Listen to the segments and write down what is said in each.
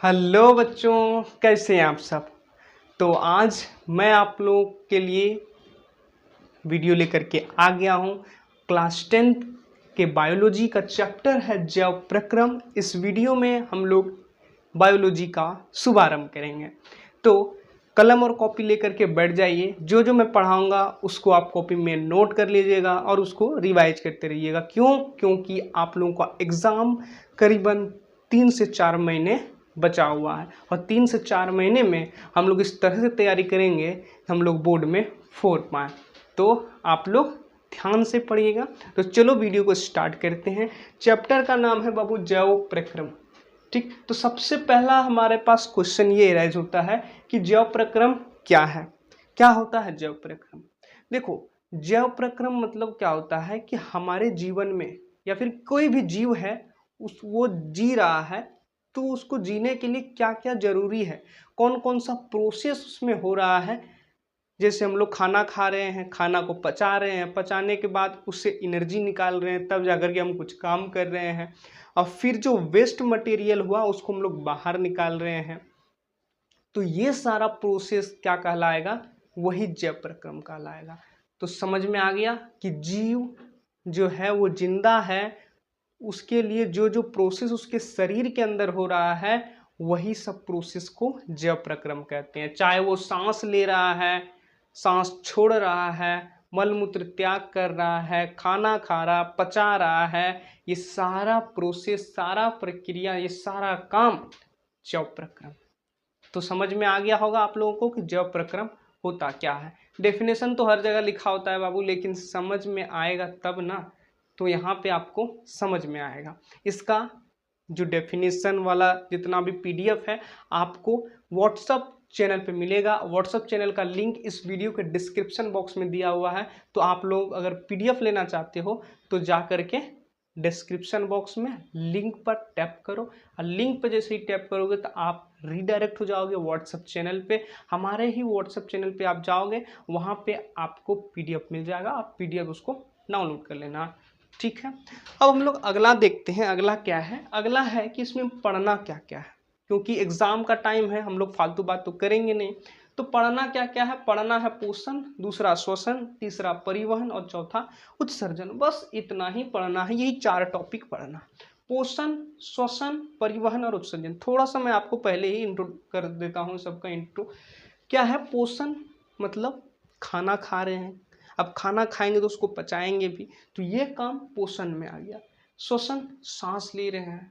Hello बच्चों, कैसे हैं आप सब। तो आज मैं आप लोगों के लिए वीडियो लेकर के आ गया हूं। क्लास 10th के बायोलॉजी का चैप्टर है जैव प्रक्रम। इस वीडियो में हम लोग बायोलॉजी का शुभारंभ करेंगे। तो कलम और कॉपी लेकर के बैठ जाइए। जो जो मैं पढ़ाऊंगा उसको आप कॉपी में नोट कर लीजिएगा और उसको रिवाइज करते रहिएगा। क्योंकि आप लोगों का एग्ज़ाम करीबन 3 से 4 महीने बचा हुआ है और 3 से 4 महीने में हम लोग इस तरह से तैयारी करेंगे हम लोग बोर्ड में 4 पाएँ। तो आप लोग ध्यान से पढ़िएगा। तो चलो वीडियो को स्टार्ट करते हैं। चैप्टर का नाम है बाबू जैव प्रक्रम। ठीक, तो सबसे पहला हमारे पास क्वेश्चन ये राइज होता है कि जैव प्रक्रम क्या है। क्या होता है जैव प्रक्रम? देखो, जैव प्रक्रम मतलब क्या होता है कि हमारे जीवन में या फिर कोई भी जीव है वो जी रहा है, तो उसको जीने के लिए क्या क्या जरूरी है, कौन कौन सा प्रोसेस उसमें हो रहा है। जैसे हम लोग खाना खा रहे हैं, खाना को पचा रहे हैं, पचाने के बाद उससे एनर्जी निकाल रहे हैं, तब जाकर के हम कुछ काम कर रहे हैं और फिर जो वेस्ट मटेरियल हुआ उसको हम लोग बाहर निकाल रहे हैं। तो ये सारा प्रोसेस क्या कहलाएगा? वही जैव प्रक्रम कहलाएगा। तो समझ में आ गया कि जीव जो है वो जिंदा है, उसके लिए जो जो प्रोसेस उसके शरीर के अंदर हो रहा है वही सब प्रोसेस को जैव प्रक्रम कहते हैं। चाहे वो सांस ले रहा है, सांस छोड़ रहा है, मल मूत्र त्याग कर रहा है, खाना खा रहा, पचा रहा है, ये सारा प्रोसेस, सारा प्रक्रिया, ये सारा काम जैव प्रक्रम। तो समझ में आ गया होगा आप लोगों को कि जैव प्रक्रम होता क्या है। डेफिनेशन तो हर जगह लिखा होता है बाबू, लेकिन समझ में आएगा तब ना। तो यहाँ पे आपको समझ में आएगा। इसका जो डेफिनेशन वाला जितना भी पीडीएफ है आपको व्हाट्सअप चैनल पे मिलेगा। व्हाट्सअप चैनल का लिंक इस वीडियो के डिस्क्रिप्शन बॉक्स में दिया हुआ है। तो आप लोग अगर पीडीएफ लेना चाहते हो तो जा करके डिस्क्रिप्शन बॉक्स में लिंक पर टैप करो और लिंक पर जैसे ही टैप करोगे तो आप रीडायरेक्ट हो जाओगे व्हाट्सएप चैनल पे। हमारे ही व्हाट्सएप चैनल पे आप जाओगे, वहाँ पे आपको पीडीएफ मिल जाएगा, आप पीडीएफ उसको डाउनलोड कर लेना। ठीक है, अब हम लोग अगला देखते हैं। अगला क्या है? अगला है कि इसमें पढ़ना क्या क्या है, क्योंकि एग्जाम का टाइम है, हम लोग फालतू बात तो करेंगे नहीं। तो पढ़ना क्या क्या है? पढ़ना है पोषण, दूसरा श्वसन, तीसरा परिवहन और चौथा उत्सर्जन। बस इतना ही पढ़ना है, यही 4 टॉपिक पढ़ना। पोषण, श्वसन, परिवहन और उत्सर्जन। थोड़ा सा मैं आपको पहले ही इंट्रो कर देता हूँ सबका इंट्रो। क्या है पोषण? मतलब खाना खा रहे हैं, अब खाना खाएंगे तो उसको पचाएंगे भी, तो ये काम पोषण में आ गया। श्वसन, सांस ले रहे हैं,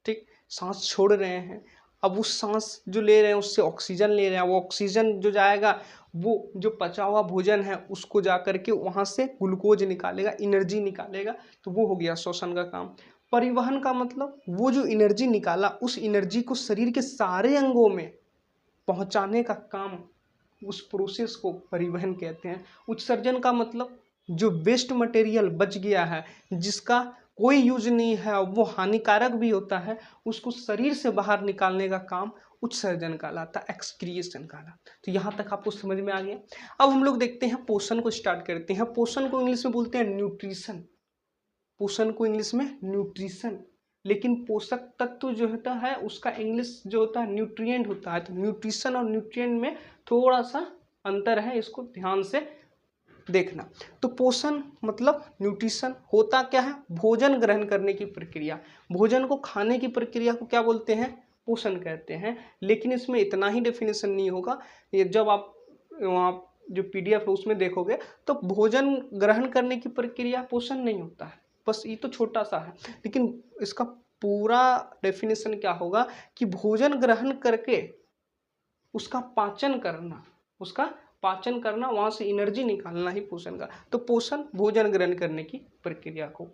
ठीक, सांस छोड़ रहे हैं, अब उस सांस जो ले रहे हैं उससे ऑक्सीजन ले रहे हैं, वो ऑक्सीजन जो जाएगा वो जो पचा हुआ भोजन है उसको जा करके वहाँ से ग्लूकोज निकालेगा, एनर्जी निकालेगा, तो वो हो गया श्वसन का काम। परिवहन का मतलब वो जो एनर्जी निकाला उस एनर्जी को शरीर के सारे अंगों में पहुंचाने का काम, उस प्रोसेस को परिवहन कहते हैं। उत्सर्जन का मतलब जो वेस्ट मटेरियल बच गया है, जिसका कोई यूज नहीं है, वो हानिकारक भी होता है, उसको शरीर से बाहर निकालने का काम उत्सर्जन कहलाता है, एक्सक्रिएशन कहलाता है। तो यहाँ तक आपको समझ में आ गया। अब हम लोग देखते हैं पोषण को स्टार्ट करते हैं। पोषण को इंग्लिश में बोलते हैं न्यूट्रिशन। पोषण को इंग्लिश में न्यूट्रिशन, लेकिन पोषक तत्व जो होता है उसका इंग्लिश जो होता है न्यूट्रिएंट होता है। तो न्यूट्रिशन और न्यूट्रिएंट में थोड़ा सा अंतर है, इसको ध्यान से देखना। तो पोषण मतलब न्यूट्रिशन होता क्या है? भोजन ग्रहण करने की प्रक्रिया, भोजन को खाने की प्रक्रिया को क्या बोलते हैं? पोषण कहते हैं। लेकिन इसमें इतना ही डेफिनेशन नहीं होगा, ये जब आप वहाँ जो पीडीएफ है उसमें देखोगे तो भोजन ग्रहण करने की प्रक्रिया पोषण नहीं होता है, बस ये तो छोटा सा है। लेकिन इसका पूरा डेफिनेशन क्या होगा कि भोजन ग्रहण करके उसका पाचन करना, उसका पाचन करना, वहां से एनर्जी निकालना ही पोषण का। तो पोषण भोजन ग्रहण करने की प्रक्रिया को,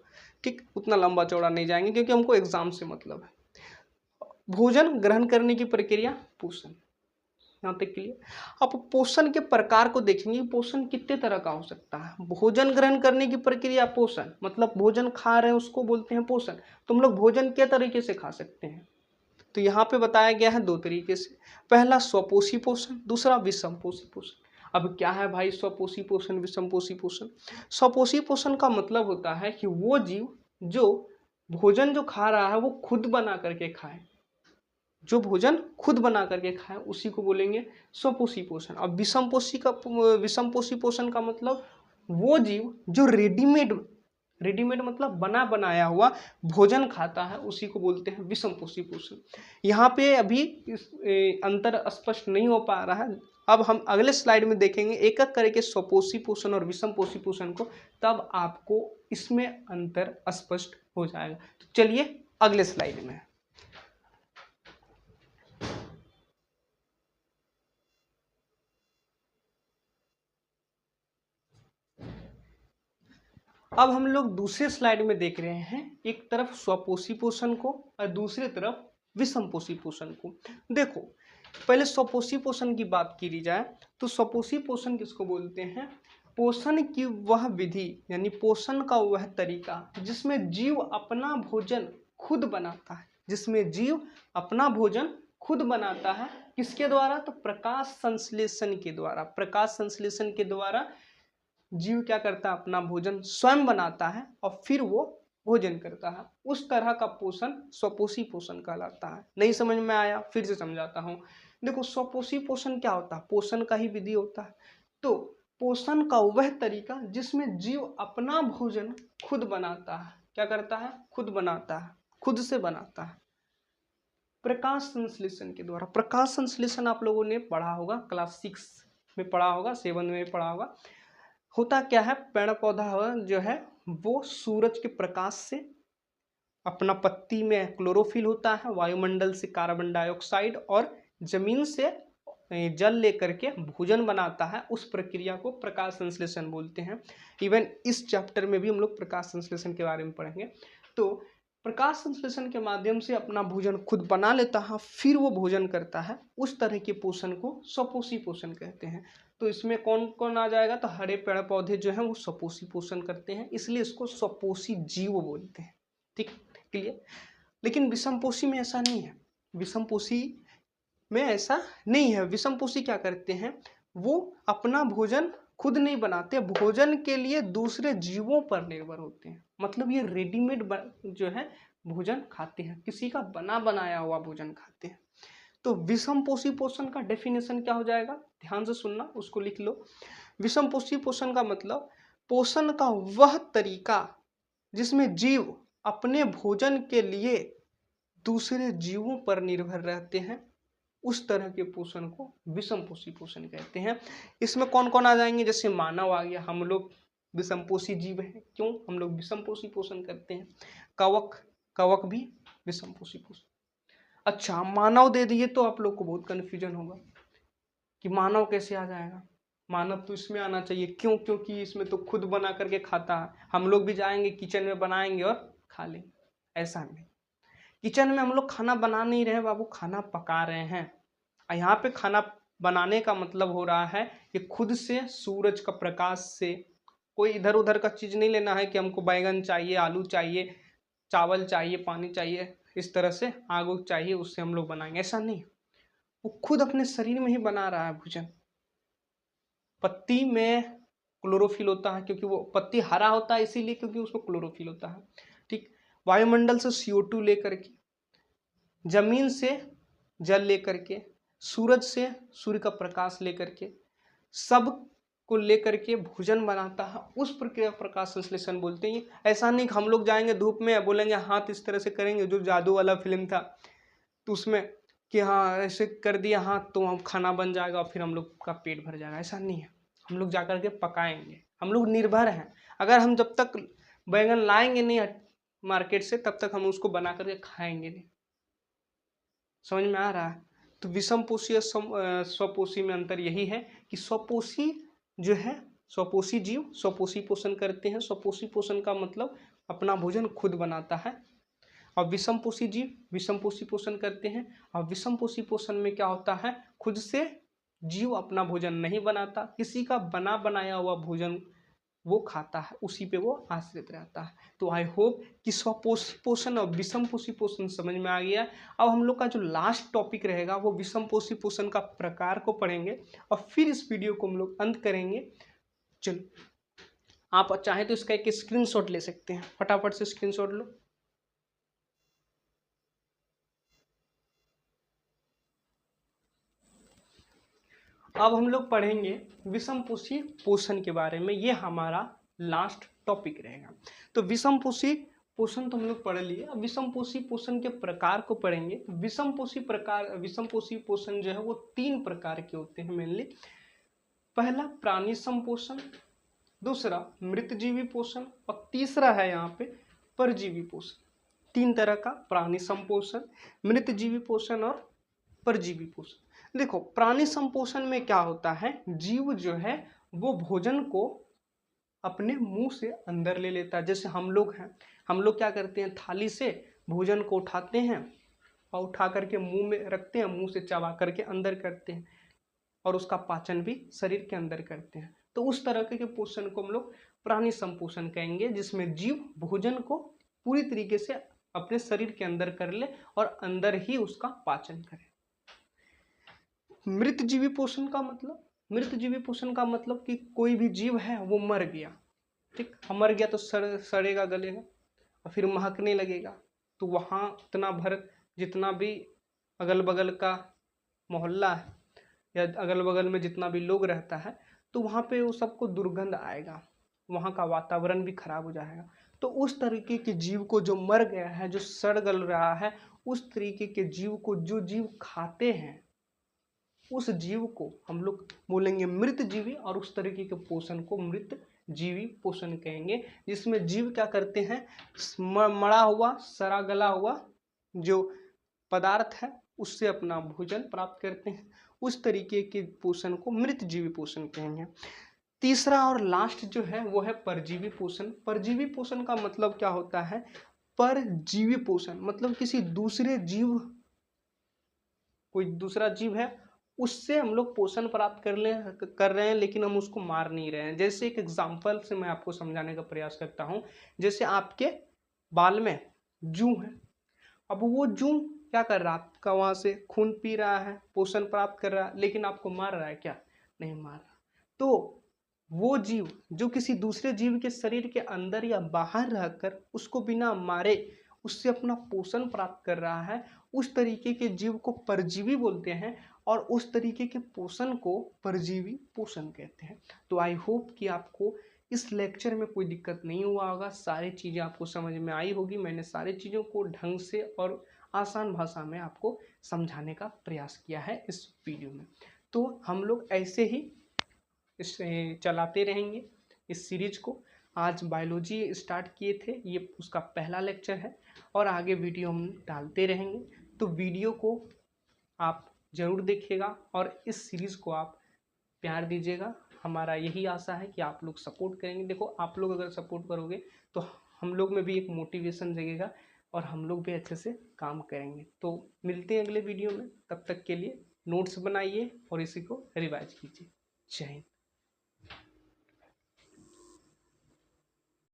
ठीक, उतना लंबा चौड़ा नहीं जाएंगे क्योंकि हमको एग्जाम से मतलब है। भोजन ग्रहण करने की प्रक्रिया पोषण, यहाँ तक क्लियर। अब पोषण के प्रकार को देखेंगे, पोषण कितने तरह का हो सकता है। भोजन ग्रहण करने की प्रक्रिया पोषण मतलब भोजन खा रहे हैं उसको बोलते हैं पोषण। तो हम लोग भोजन के तरीके से खा सकते हैं, तो यहाँ पे बताया गया है 2 तरीके से। पहला स्वपोषी पोषण, दूसरा विषमपोषी पोषण। अब क्या है भाई स्वपोषी पोषण, विषमपोषी पोषण? स्वपोषी पोषण का मतलब होता है कि वो जीव जो भोजन जो खा रहा है वो खुद बना करके खाए, जो भोजन खुद बना करके खाए उसी को बोलेंगे स्वपोषी पोषण। अब विषमपोषी पोषण का मतलब वो जीव जो रेडीमेड मतलब बना बनाया हुआ भोजन खाता है उसी को बोलते हैं विषमपोषी पोषण। यहाँ पे अभी अंतर स्पष्ट नहीं हो पा रहा है। अब हम अगले स्लाइड में देखेंगे एक एक करके स्वपोषी पोषण और विषमपोषी पोषण को, तब आपको इसमें अंतर स्पष्ट हो जाएगा। तो चलिए अगले स्लाइड में। अब हम लोग दूसरे स्लाइड में देख रहे हैं एक तरफ स्वपोषी पोषण को और दूसरी तरफ विषमपोषी पोषण को। देखो पहले स्वपोषी पोषण की बात की जाए तो स्वपोषी पोषण किसको बोलते हैं? पोषण की वह विधि यानी पोषण का वह तरीका जिसमें जीव अपना भोजन खुद बनाता है, जिसमें जीव अपना भोजन खुद बनाता है। किसके द्वारा? तो प्रकाश संश्लेषण के द्वारा। प्रकाश संश्लेषण के द्वारा जीव क्या करता है? अपना भोजन स्वयं बनाता है और फिर वो भोजन करता है। उस तरह का पोषण स्वपोषी पोषण कहलाता है। नहीं समझ में आया? फिर से समझाता हूँ। देखो स्वपोषी पोषण क्या होता है? पोषण का ही विधि होता है। तो पोषण का वह तरीका जिसमें जीव अपना भोजन खुद बनाता है। क्या करता है? खुद बनाता है, खुद से बनाता है प्रकाश संश्लेषण के द्वारा। प्रकाश संश्लेषण आप लोगों ने पढ़ा होगा, क्लास 6 में पढ़ा होगा, 7 में पढ़ा होगा। होता क्या है? पेड़ पौधा जो है वो सूरज के प्रकाश से अपना पत्ती में क्लोरोफिल होता है, वायुमंडल से कार्बन डाइऑक्साइड और जमीन से जल लेकर के भोजन बनाता है। उस प्रक्रिया को प्रकाश संश्लेषण बोलते हैं। इवन इस चैप्टर में भी हम लोग प्रकाश संश्लेषण के बारे में पढ़ेंगे। तो प्रकाश संश्लेषण के माध्यम से अपना भोजन खुद बना लेता है, फिर वो भोजन करता है। उस तरह के पोषण को स्वपोषी पोषण कहते हैं। तो इसमें कौन कौन आ जाएगा? तो हरे पेड़ पौधे जो हैं वो स्वपोषी पोषण करते हैं, इसलिए इसको स्वपोषी जीव बोलते हैं। ठीक, क्लियर? लेकिन विषमपोषी में ऐसा नहीं है। विषमपोषी में ऐसा नहीं है। विषमपोषी क्या करते हैं? वो अपना भोजन खुद नहीं बनाते, भोजन के लिए दूसरे जीवों पर निर्भर होते हैं। मतलब ये रेडीमेड जो है भोजन खाते हैं, किसी का बना बनाया हुआ भोजन खाते हैं। तो विषमपोषी पोषण का डेफिनेशन क्या हो जाएगा? ध्यान से सुनना, उसको लिख लो। विषमपोषी पोषण का मतलब पोषण का वह तरीका जिसमें जीव अपने भोजन के लिए दूसरे जीवों पर निर्भर रहते हैं, उस तरह के पोषण को विषमपोषी पोषण कहते हैं। इसमें कौन कौन आ जाएंगे? जैसे मानव आ गया, हम लोग विषमपोषी जीव हैं। क्यों? हम लोग विषमपोषी पोषण करते हैं। कवक भी विषमपोषी पोषण। अच्छा, मानव दे दिए तो आप लोग को बहुत कन्फ्यूजन होगा कि मानव कैसे आ जाएगा। मानव तो इसमें आना चाहिए। क्यों? क्योंकि इसमें तो खुद बना करके खाता है। हम लोग भी जाएंगे किचन में, बनाएंगे और खा लेंगे। ऐसा नहीं, किचन में हम लोग खाना बना नहीं रहे बाबू, खाना पका रहे हैं। यहाँ पे खाना बनाने का मतलब हो रहा है कि खुद से सूरज का प्रकाश से, कोई इधर उधर का चीज़ नहीं लेना है कि हमको बैगन चाहिए, आलू चाहिए, चावल चाहिए, पानी चाहिए, इस तरह से आग चाहिए उससे हम लोग बनाएंगे। ऐसा नहीं, वो खुद अपने शरीर में ही बना रहा है भोजन। पत्ती में क्लोरोफिल होता है, क्योंकि वो पत्ती हरा होता है इसीलिए क्योंकि उसमें क्लोरोफिल होता है। ठीक, वायुमंडल से CO2 लेकर के, जमीन से जल लेकर के, सूरज से सूर्य का प्रकाश लेकर के, सब को लेकर के भोजन बनाता है। उस प्रक्रिया प्रकाश संश्लेषण बोलते हैं। ऐसा नहीं कि हम लोग जाएंगे धूप में बोलेंगे हाथ इस तरह से करेंगे, जो जादू वाला फिल्म था तो उसमें कि हाँ ऐसे कर दिया हाथ तो हम खाना बन जाएगा और फिर हम लोग का पेट भर जाएगा। ऐसा नहीं है। हम लोग जाकर के पकाएंगे। हम लोग निर्भर हैं। अगर हम जब तक बैगन लाएंगे नहीं मार्केट से, तब तक हम उसको बना करके खाएंगे नहीं। समझ में आ रहा है? तो विषमपोषी और स्वपोषी में अंतर यही है कि स्वपोषी जो है, स्वपोषी जीव स्वपोषी पोषण करते हैं। स्वपोषी पोषण का मतलब अपना भोजन खुद बनाता है। और विषमपोषी जीव विषमपोषी पोषण करते हैं। और विषमपोषी पोषण में क्या होता है? खुद से जीव अपना भोजन नहीं बनाता, किसी का बना बनाया हुआ भोजन वो खाता है, उसी पे वो आश्रित रहता है। तो आई होप कि स्वपोषी पोषण और विषमपोषी पोषण समझ में आ गया। अब हम लोग का जो लास्ट टॉपिक रहेगा वो विषमपोषी पोषण का प्रकार को पढ़ेंगे और फिर इस वीडियो को हम लोग अंत करेंगे। चलो, आप चाहें तो इसका एक स्क्रीनशॉट ले सकते हैं। फटाफट से स्क्रीनशॉट लो। अब हम लोग पढ़ेंगे विषमपोषी पोषण के बारे में, ये हमारा लास्ट टॉपिक रहेगा। तो विषमपोषी पोषण तो हम लोग पढ़ लिए, अब विषमपोषी पोषण के प्रकार को पढ़ेंगे। विषमपोषी पोषण जो है वो 3 प्रकार के होते हैं मेनली। पहला प्राणी संपोषण, दूसरा मृतजीवी पोषण और तीसरा है यहाँ पे परजीवी पोषण। 3 तरह का प्राणी संपोषण, मृतजीवी पोषण और परजीवी पोषण। देखो प्राणी संपोषण में क्या होता है, जीव जो है वो भोजन को अपने मुंह से अंदर ले लेता है। जैसे हम लोग हैं, हम लोग क्या करते हैं, थाली से भोजन को उठाते हैं और उठा करके मुंह में रखते हैं, मुंह से चबा करके अंदर करते हैं और उसका पाचन भी शरीर के अंदर करते हैं। तो उस तरह के पोषण को हम लोग प्राणी संपोषण कहेंगे, जिसमें जीव भोजन को पूरी तरीके से अपने शरीर के अंदर कर ले और अंदर ही उसका पाचन करे। मृतजीवी पोषण का मतलब, मृतजीवी पोषण का मतलब कि कोई भी जीव है वो मर गया, ठीक, मर गया तो सड़ेगा, गलेगा और फिर महकने लगेगा। तो वहाँ इतना भर जितना भी अगल बगल का मोहल्ला है या अगल बगल में जितना भी लोग रहता है, तो वहाँ पे वो सबको दुर्गंध आएगा, वहाँ का वातावरण भी खराब हो जाएगा। तो उस तरीके के जीव को जो मर गया है, जो सड़ गल रहा है, उस तरीके के जीव को जो जीव खाते हैं, उस जीव को हम लोग बोलेंगे मृत जीवी, और उस तरीके के पोषण को मृत जीवी पोषण कहेंगे, जिसमें जीव क्या करते हैं, मरा हुआ सड़ा गला हुआ जो पदार्थ है उससे अपना भोजन प्राप्त करते हैं। उस तरीके के पोषण को मृत जीवी पोषण कहेंगे। तीसरा और लास्ट जो है वो है परजीवी पोषण। परजीवी पोषण का मतलब क्या होता है, परजीवी पोषण मतलब किसी दूसरे जीव, कोई दूसरा जीव है उससे हम लोग पोषण प्राप्त कर रहे हैं, लेकिन हम उसको मार नहीं रहे हैं। जैसे एक एग्जांपल से मैं आपको समझाने का प्रयास करता हूं। जैसे आपके बाल में जूं है, अब वो जूं क्या कर रहा है, आपका वहां से खून पी रहा है, पोषण प्राप्त कर रहा है, लेकिन आपको मार रहा है क्या, नहीं मार रहा। तो वो जीव जो किसी दूसरे जीव के शरीर के अंदर या बाहर रहकर उसको बिना मारे उससे अपना पोषण प्राप्त कर रहा है, उस तरीके के जीव को परजीवी बोलते हैं, और उस तरीके के पोषण को परजीवी पोषण कहते हैं। तो आई होप कि आपको इस लेक्चर में कोई दिक्कत नहीं हुआ होगा, सारी चीज़ें आपको समझ में आई होगी। मैंने सारी चीज़ों को ढंग से और आसान भाषा में आपको समझाने का प्रयास किया है इस वीडियो में। तो हम लोग ऐसे ही इसे चलाते रहेंगे इस सीरीज को। आज बायोलॉजी स्टार्ट किए थे, ये उसका पहला लेक्चर है और आगे वीडियो हम डालते रहेंगे। तो वीडियो को आप ज़रूर देखिएगा और इस सीरीज़ को आप प्यार दीजिएगा। हमारा यही आशा है कि आप लोग सपोर्ट करेंगे। देखो आप लोग अगर सपोर्ट करोगे तो हम लोग में भी एक मोटिवेशन जगेगा और हम लोग भी अच्छे से काम करेंगे। तो मिलते हैं अगले वीडियो में, तब तक के लिए नोट्स बनाइए और इसी को रिवाइज कीजिए। जय हिंद।